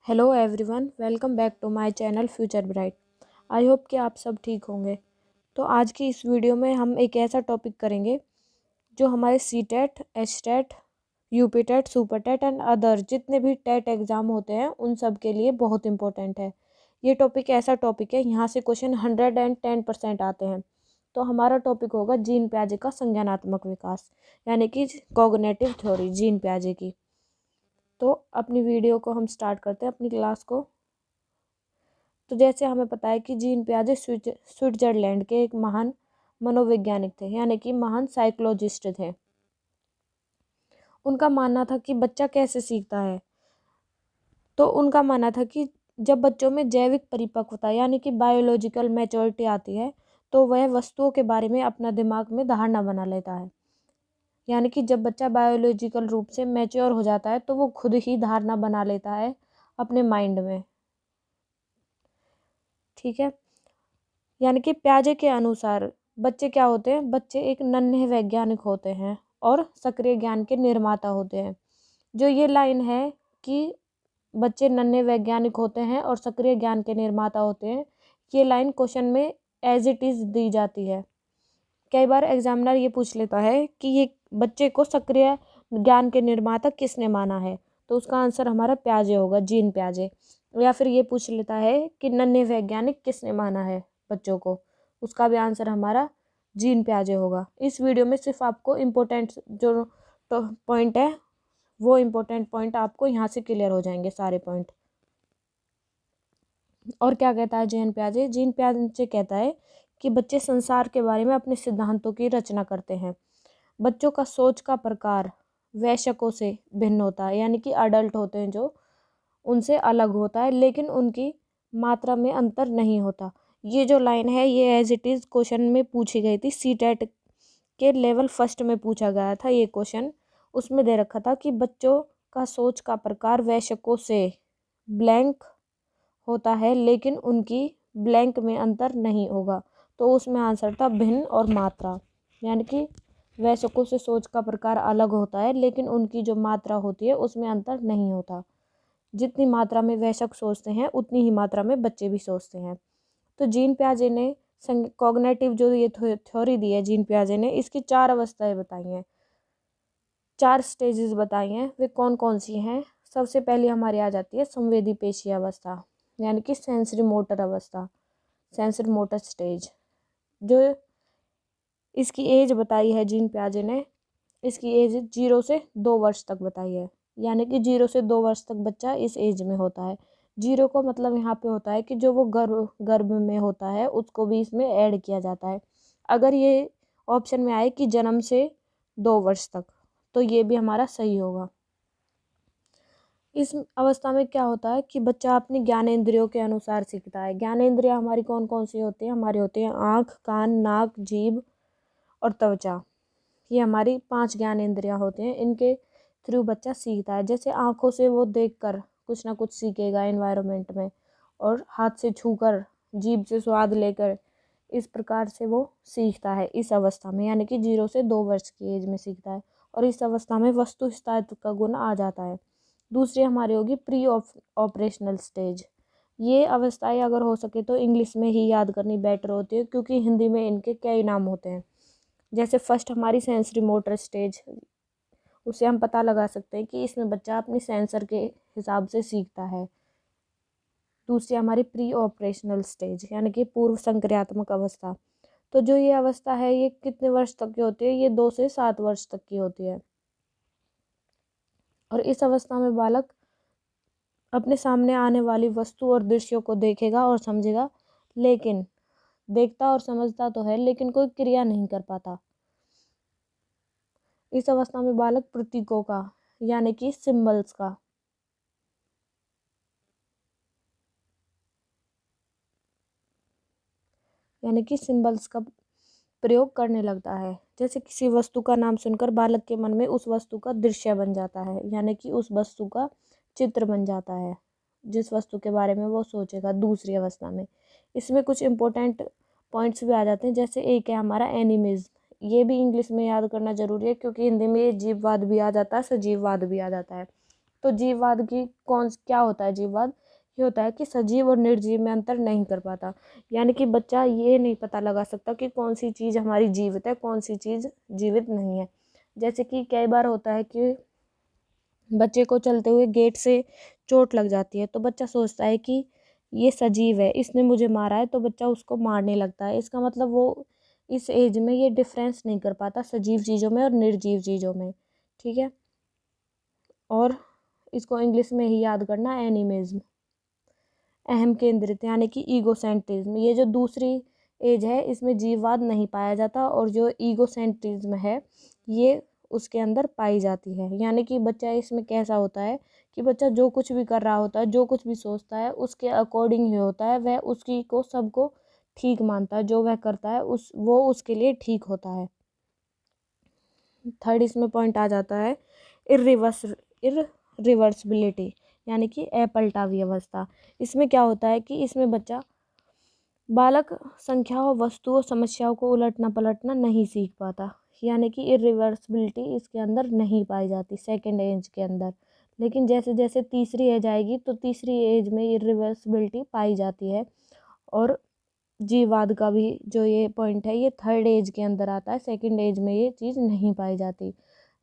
Hello everyone, welcome back to my channel future bright. I hope कि आप सब ठीक होंगे। तो आज की इस वीडियो में हम एक ऐसा टॉपिक करेंगे जो हमारे C TET, H TET, UP TET, super TET and other जितने भी टेट एग्ज़ाम होते हैं उन सब के लिए बहुत इंपॉर्टेंट है। ये टॉपिक ऐसा टॉपिक है, यहाँ से क्वेश्चन 110% आते हैं। तो हमारा टॉपिक होगा जीन प्याजे का संज्ञानात्मक विकास, यानी कि कॉग्निटिव थ्योरी जीन प्याजे की। तो अपनी वीडियो को हम स्टार्ट करते हैं, अपनी क्लास को। तो जैसे हमें पता है कि जीन पियाजे स्विट्जरलैंड के एक महान मनोवैज्ञानिक थे, यानी कि महान साइकोलॉजिस्ट थे। उनका मानना था कि बच्चा कैसे सीखता है। तो उनका मानना था कि जब बच्चों में जैविक परिपक्वता यानी कि बायोलॉजिकल मैच्योरिटी आती है तो वह वस्तुओं के बारे में अपना दिमाग में धारणा बना लेता है। यानी कि जब बच्चा बायोलॉजिकल रूप से मैच्योर हो जाता है तो वो खुद ही धारणा बना लेता है अपने माइंड में। ठीक है। यानी कि प्याजे के अनुसार बच्चे क्या होते हैं? बच्चे एक नन्हे वैज्ञानिक होते हैं और सक्रिय ज्ञान के निर्माता होते हैं। जो ये लाइन है कि बच्चे नन्हे वैज्ञानिक होते हैं और सक्रिय ज्ञान के निर्माता होते हैं, ये लाइन क्वेश्चन में एज इट इज़ दी जाती है। कई बार एग्जामिनर ये पूछ लेता है कि ये बच्चे को सक्रिय ज्ञान के निर्माता किसने माना है, तो उसका आंसर हमारा प्याजे होगा, जीन प्याजे। या फिर ये पूछ लेता है कि नन्हे वैज्ञानिक किसने माना है बच्चों को, उसका भी आंसर हमारा जीन प्याजे होगा। इस वीडियो में सिर्फ आपको इम्पोर्टेंट जो पॉइंट है वो इम्पोर्टेंट पॉइंट आपको यहाँ से क्लियर हो जाएंगे सारे पॉइंट। और क्या कहता है जीन प्याजे? जीन प्याजे कहता है कि बच्चे संसार के बारे में अपने सिद्धांतों की रचना करते हैं। बच्चों का सोच का प्रकार वयस्कों से भिन्न होता है, यानी कि अडल्ट होते हैं जो, उनसे अलग होता है, लेकिन उनकी मात्रा में अंतर नहीं होता। ये जो लाइन है ये एज इट इज़ क्वेश्चन में पूछी गई थी, सी टेट के लेवल फर्स्ट में पूछा गया था ये क्वेश्चन। उसमें दे रखा था कि बच्चों का सोच का प्रकार वयस्कों से ब्लैंक होता है, लेकिन उनकी ब्लैंक में अंतर नहीं होगा। तो उसमें आंसर था भिन्न और मात्रा, यानी कि वयस्कों से सोच का प्रकार अलग होता है लेकिन उनकी जो मात्रा होती है उसमें अंतर नहीं होता। जितनी मात्रा में वयस्क सोचते हैं उतनी ही मात्रा में बच्चे भी सोचते हैं। तो जीन प्याजे ने कॉग्निटिव जो ये थ्योरी दी है जीन प्याजे ने, इसकी 4 अवस्थाएं बताई हैं, 4 स्टेजेस बताई हैं। वे कौन कौन सी हैं? सबसे पहले हमारी आ जाती है संवेदी पेशी अवस्था, यानी कि सेंसरी मोटर अवस्था, सेंसरी मोटर स्टेज। जो इसकी एज बताई है जीन प्याजे ने, इसकी एज 0 से 2 वर्ष तक बताई है, यानी कि 0 से 2 वर्ष तक बच्चा इस एज में होता है। 0 का मतलब यहाँ पे होता है कि जो वो गर्भ में होता है उसको भी इसमें ऐड किया जाता है। अगर ये ऑप्शन में आए कि जन्म से 2 वर्ष तक, तो ये भी हमारा सही होगा। इस अवस्था में क्या होता है कि बच्चा अपनी ज्ञानेंद्रियों के अनुसार सीखता है। ज्ञानेंद्रियाँ हमारी कौन कौन सी होती हैं? हमारी होती हैं आँख, कान, नाक, जीभ और त्वचा। ये हमारी 5 ज्ञानेंद्रियाँ होती हैं, इनके थ्रू बच्चा सीखता है। जैसे आँखों से वो देखकर कुछ ना कुछ सीखेगा एनवायरनमेंट में, और हाथ से छूकर, जीभ से स्वाद लेकर, इस प्रकार से वो सीखता है इस अवस्था में, यानी कि 0 से 2 वर्ष की एज में सीखता है। और इस अवस्था में वस्तु स्थायित्व का गुण आ जाता है। दूसरी हमारी होगी प्री ऑपरेशनल स्टेज। ये अवस्थाएं अगर हो सके तो इंग्लिश में ही याद करनी बेटर होती है, क्योंकि हिंदी में इनके कई नाम होते हैं। जैसे फर्स्ट हमारी सेंसरी मोटर स्टेज, उसे हम पता लगा सकते हैं कि इसमें बच्चा अपनी सेंसर के हिसाब से सीखता है। दूसरी हमारी प्री ऑपरेशनल स्टेज, यानी कि पूर्व संक्रियात्मक अवस्था। तो जो ये अवस्था है ये कितने वर्ष तक की होती है? ये 2 से 7 वर्ष तक की होती है। और इस अवस्था में बालक अपने सामने आने वाली वस्तु और दृश्यों को देखेगा और समझेगा, लेकिन देखता और समझता तो है लेकिन कोई क्रिया नहीं कर पाता। इस अवस्था में बालक प्रतीकों का, यानी कि सिंबल्स का, यानी कि सिंबल्स का प्रयोग करने लगता है। जैसे किसी वस्तु का नाम सुनकर बालक के मन में उस वस्तु का दृश्य बन जाता है, यानी कि उस वस्तु का चित्र बन जाता है जिस वस्तु के बारे में वो सोचेगा दूसरी अवस्था में। इसमें कुछ इंपॉर्टेंट पॉइंट्स भी आ जाते हैं। जैसे एक है हमारा एनिमिज़, ये भी इंग्लिश में याद करना जरूरी है क्योंकि हिंदी में ये जीववाद भी आ जाता है, सजीववाद भी आ जाता है। तो जीववाद की क्या होता है जीववाद? ये होता है कि सजीव और निर्जीव में अंतर नहीं कर पाता, यानी कि बच्चा ये नहीं पता लगा सकता कि कौन सी चीज़ हमारी जीवित है, कौन सी चीज़ जीवित नहीं है। जैसे कि कई बार होता है कि बच्चे को चलते हुए गेट से चोट लग जाती है, तो बच्चा सोचता है कि ये सजीव है, इसने मुझे मारा है, तो बच्चा उसको मारने लगता है। इसका मतलब वो इस एज में ये डिफरेंस नहीं कर पाता सजीव चीज़ों में और निर्जीव चीज़ों में, ठीक है। और इसको इंग्लिश में ही याद करना, एनिमिज्म, अहम केंद्रित यानी कि ईगोसेंट्रिज्म। ये जो दूसरी एज है इसमें जीववाद नहीं पाया जाता, और जो ईगोसेंट्रिज्म है ये उसके अंदर पाई जाती है। यानी कि बच्चा इसमें कैसा होता है कि बच्चा जो कुछ भी कर रहा होता है, जो कुछ भी सोचता है उसके अकॉर्डिंग ही होता है, वह उसकी को सबको ठीक मानता है, जो वह करता है वो उसके लिए ठीक होता है। थर्ड इसमें पॉइंट आ जाता है इरिवर्सिबिलिटी, यानी कि अपलटावी अवस्था। इसमें क्या होता है कि इसमें बालक संख्याओं, वस्तुओं, समस्याओं को उलटना पलटना नहीं सीख पाता, यानी कि इरिवर्सिबिलिटी इसके अंदर नहीं पाई जाती सेकेंड एज के अंदर। लेकिन जैसे जैसे तीसरी एज आएगी तो तीसरी एज में इरिवर्सिबिलिटी पाई जाती है। और जीववाद का भी जो ये पॉइंट है ये थर्ड एज के अंदर आता है, सेकेंड एज में ये चीज़ नहीं पाई जाती।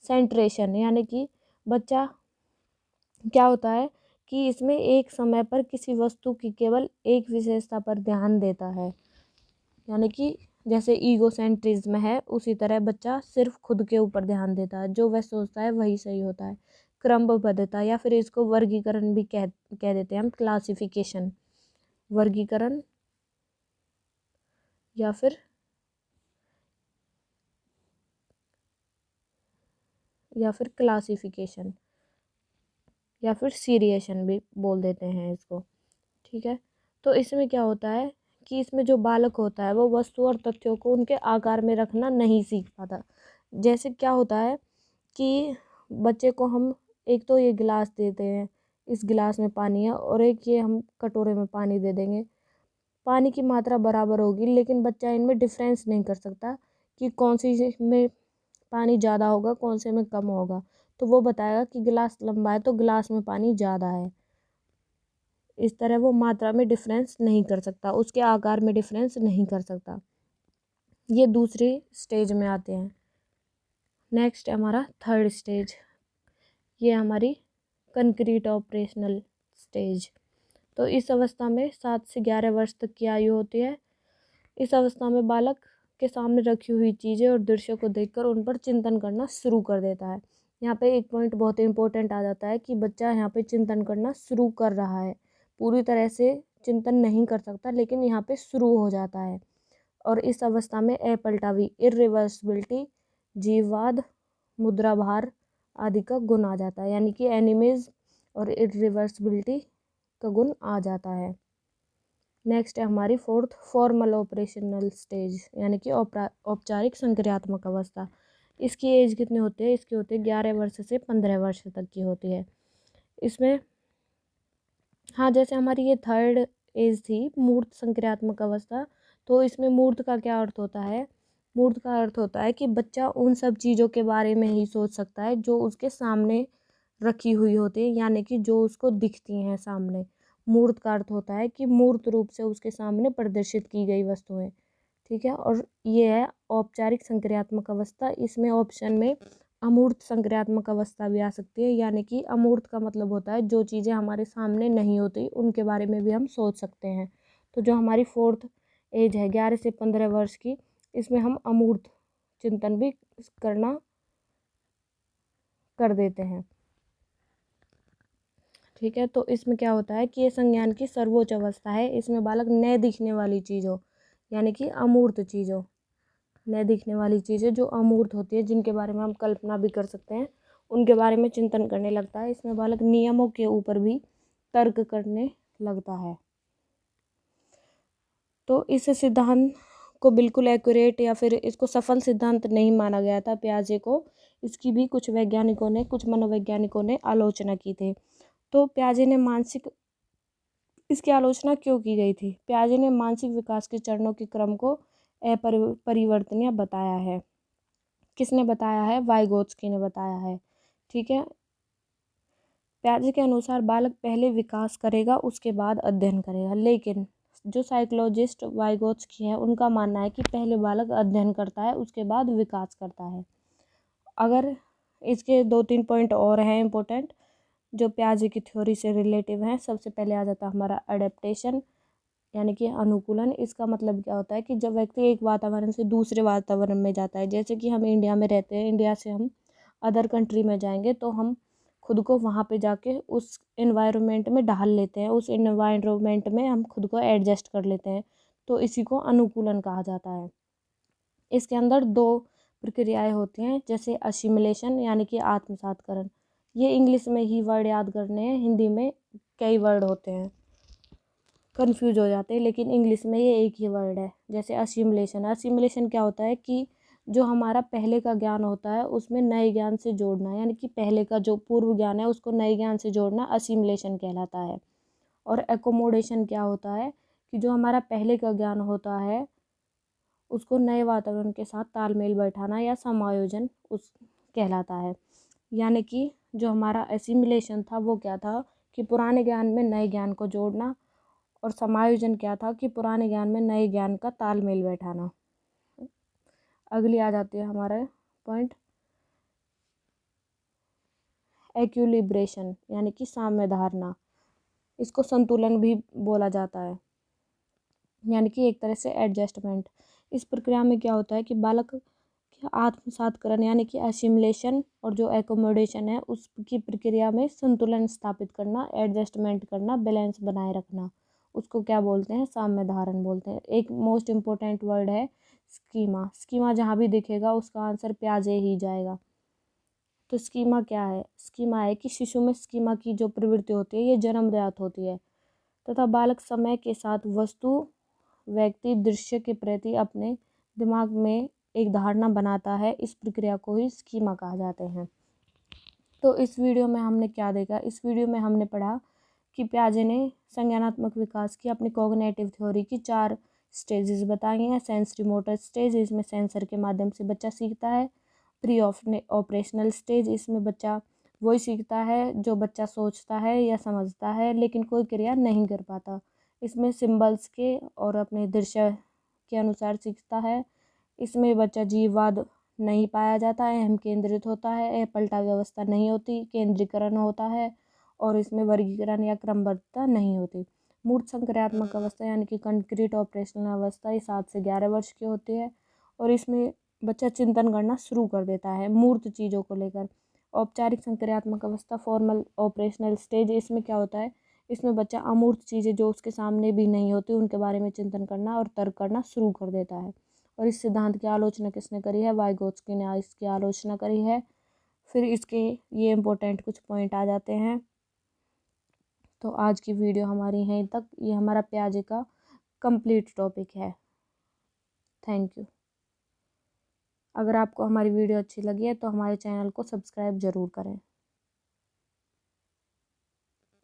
सेंट्रेशन, यानी कि बच्चा क्या होता है कि इसमें एक समय पर किसी वस्तु की केवल एक विशेषता पर ध्यान देता है, यानी कि जैसे ईगोसेंट्रिज्म है उसी तरह बच्चा सिर्फ खुद के ऊपर ध्यान देता है, जो वह सोचता है वही सही होता है। क्रमबद्धता, या फिर इसको वर्गीकरण भी कह देते हैं हम, क्लासिफिकेशन, वर्गीकरण या फिर क्लासिफिकेशन या फिर सीरिएशन भी बोल देते हैं इसको, ठीक है। तो इसमें क्या होता है कि इसमें जो बालक होता है वो वस्तु और तथ्यों को उनके आकार में रखना नहीं सीख पाता। जैसे क्या होता है कि बच्चे को हम एक तो ये गिलास देते हैं, इस गिलास में पानी है, और एक ये हम कटोरे में पानी दे देंगे, पानी की मात्रा बराबर होगी, लेकिन बच्चा इनमें डिफरेंस नहीं कर सकता कि कौन सी में पानी ज़्यादा होगा, कौन से में कम होगा। तो वो बताएगा कि गिलास लंबा है तो गिलास में पानी ज़्यादा है। इस तरह वो मात्रा में डिफरेंस नहीं कर सकता, उसके आकार में डिफरेंस नहीं कर सकता। ये दूसरी स्टेज में आते हैं। नेक्स्ट हमारा थर्ड स्टेज, ये हमारी कंक्रीट ऑपरेशनल स्टेज। तो इस अवस्था में 7 से 11 वर्ष तक की आयु होती है। इस अवस्था में बालक के सामने रखी हुई चीज़ें और दृश्यों को देखकर उन पर चिंतन करना शुरू कर देता है। यहाँ पे एक पॉइंट बहुत इंपॉर्टेंट आ जाता है कि बच्चा यहाँ पे चिंतन करना शुरू कर रहा है, पूरी तरह से चिंतन नहीं कर सकता, लेकिन यहाँ पे शुरू हो जाता है। और इस अवस्था में अपलटावी, इरिवर्सिबिलिटी, जीववाद, मुद्राभार आदि का गुण आ जाता है, यानी कि एनिमीज और इरिवर्सिबिलिटी का गुण आ जाता है। नेक्स्ट है हमारी फोर्थ, फॉर्मल ऑपरेशनल स्टेज, यानी कि औपचारिक संक्रियात्मक अवस्था। इसकी एज कितने होते हैं? इसकी होती है 11 वर्ष से 15 वर्ष तक की होती है। इसमें हाँ, जैसे हमारी ये थर्ड एज थी मूर्त संक्रियात्मक अवस्था, तो इसमें मूर्त का क्या अर्थ होता है? मूर्त का अर्थ होता है कि बच्चा उन सब चीज़ों के बारे में ही सोच सकता है जो उसके सामने रखी हुई होती है, यानी कि जो उसको दिखती हैं सामने। मूर्त का अर्थ होता है कि मूर्त रूप से उसके सामने प्रदर्शित की गई वस्तुएं, ठीक है। और ये है औपचारिक संक्रियात्मक अवस्था। इसमें ऑप्शन में अमूर्त संक्रियात्मक अवस्था भी आ सकती है, यानी कि अमूर्त का मतलब होता है जो चीज़ें हमारे सामने नहीं होती उनके बारे में भी हम सोच सकते हैं। तो जो हमारी फोर्थ एज है 11 से 15 वर्ष की, इसमें हम अमूर्त चिंतन भी करना कर देते हैं, ठीक है। तो इसमें क्या होता है कि ये संज्ञान की सर्वोच्च अवस्था है। इसमें बालक न दिखने वाली चीज़ों, यानी कि अमूर्त चीज़ों, न दिखने वाली चीज़ें जो अमूर्त होती है, जिनके बारे में हम कल्पना भी कर सकते हैं, उनके बारे में चिंतन करने लगता है। इसमें बालक नियमों के ऊपर भी तर्क करने लगता है। तो इस सिद्धांत को बिल्कुल एक्यूरेट या फिर इसको सफल सिद्धांत नहीं माना गया था पियाजे को। इसकी भी कुछ मनोवैज्ञानिकों ने आलोचना की थी। तो पियाजे ने इसकी आलोचना क्यों की गई थी? पियाजे ने मानसिक विकास के चरणों के क्रम को अपरिवर्तनीय बताया है। किसने बताया है? वाइगोत्स्की ने बताया है, ठीक है। पियाजे के अनुसार बालक पहले विकास करेगा, उसके बाद अध्ययन करेगा, लेकिन जो साइकोलॉजिस्ट वाइगोत्स्की है उनका मानना है कि पहले बालक अध्ययन करता है, उसके बाद विकास करता है। अगर इसके 2-3 पॉइंट और हैं इम्पोर्टेंट जो पियाजे की थ्योरी से रिलेटिव हैं। सबसे पहले आ जाता है हमारा अडेप्टेशन, यानी कि अनुकूलन। इसका मतलब क्या होता है कि जब व्यक्ति एक वातावरण से दूसरे वातावरण में जाता है, जैसे कि हम इंडिया में रहते हैं, इंडिया से हम अदर कंट्री में जाएंगे तो हम खुद को वहाँ पे जाके उस इन्वायरमेंट में ढाल लेते हैं, उस इन्वायरमेंट में हम खुद को एडजस्ट कर लेते हैं, तो इसी को अनुकूलन कहा जाता है। इसके अंदर 2 प्रक्रियाएं होती हैं, जैसे असिमिलेशन यानी कि आत्मसातकरण। ये इंग्लिश में ही वर्ड याद करने हैं, हिंदी में कई वर्ड होते हैं, कंफ्यूज हो जाते हैं, लेकिन इंग्लिश में ये एक ही वर्ड है। जैसे असिमिलेशन, असिमिलेशन क्या होता है कि जो हमारा पहले का ज्ञान होता है उसमें नए ज्ञान से जोड़ना, यानी कि पहले का जो पूर्व ज्ञान है उसको नए ज्ञान से जोड़ना असिमिलेशन कहलाता है। और एकोमोडेशन क्या होता है कि जो हमारा पहले का ज्ञान होता है उसको नए वातावरण के साथ तालमेल बैठाना या समायोजन उस कहलाता है। यानी कि जो हमारा एसिमिलेशन था वो क्या था कि पुराने ज्ञान में नए ज्ञान को जोड़ना, और समायोजन क्या था कि पुराने ज्ञान में नए ज्ञान का तालमेल बैठाना। अगली आ जाती है हमारा पॉइंट एक्विलिब्रेशन, यानी कि साम्य धारणा। इसको संतुलन भी बोला जाता है, यानी कि एक तरह से एडजस्टमेंट। इस प्रक्रिया में क्या होता है कि बालक के आत्मसातकरण यानी कि असिमिलेशन और जो एकोमोडेशन है उसकी प्रक्रिया में संतुलन स्थापित करना, एडजस्टमेंट करना, बैलेंस बनाए रखना, उसको क्या बोलते हैं, साम्य धारण बोलते हैं। एक मोस्ट इम्पोर्टेंट वर्ड है स्कीमा। स्कीमा जहाँ भी दिखेगा उसका आंसर पियाजे ही जाएगा। तो स्कीमा क्या है? स्कीमा है कि शिशु में स्कीमा की जो प्रवृत्ति होती है ये जन्मजात होती है, तथा बालक समय के साथ वस्तु, व्यक्ति, दृश्य के प्रति अपने दिमाग में एक धारणा बनाता है। इस प्रक्रिया को ही स्कीमा कहा जाते हैं। तो इस वीडियो में हमने क्या देखा? इस वीडियो में हमने पढ़ा कि पियाजे ने संज्ञानात्मक विकास की अपनी कॉग्निटिव थ्योरी की 4 स्टेजेस बताई हैं। सेंसरी मोटर स्टेज, इसमें सेंसर के माध्यम से बच्चा सीखता है। प्री ऑपरेशनल स्टेज, इसमें बच्चा वही सीखता है जो बच्चा सोचता है या समझता है लेकिन कोई क्रिया नहीं कर पाता। इसमें सिंबल्स के और अपने दृश्य के अनुसार सीखता है। इसमें बच्चा जीववाद नहीं पाया जाता है, अहम केंद्रित होता है, पलटा व्यवस्था नहीं होती, केंद्रीकरण होता है, और इसमें वर्गीकरण या क्रमबद्धता नहीं होती। मूर्त संक्रियात्मक अवस्था यानी कि कंक्रीट ऑपरेशनल अवस्था ये 7 से 11 वर्ष की होती है, और इसमें बच्चा चिंतन करना शुरू कर देता है मूर्त चीज़ों को लेकर। औपचारिक संक्रियात्मक अवस्था फॉर्मल ऑपरेशनल स्टेज, इसमें क्या होता है, इसमें बच्चा अमूर्त चीज़ें जो उसके सामने भी नहीं होती उनके बारे में चिंतन करना और तर्क करना शुरू कर देता है। और इस सिद्धांत की आलोचना किसने करी है? वाइगोत्स्की ने इसकी आलोचना करी है। फिर इसके ये इम्पोर्टेंट कुछ पॉइंट आ जाते हैं। तो आज की वीडियो हमारी यहीं तक। ये हमारा पियाजे का कंप्लीट टॉपिक है। Thank you. अगर आपको हमारी वीडियो अच्छी लगी है तो हमारे चैनल को सब्सक्राइब ज़रूर करें।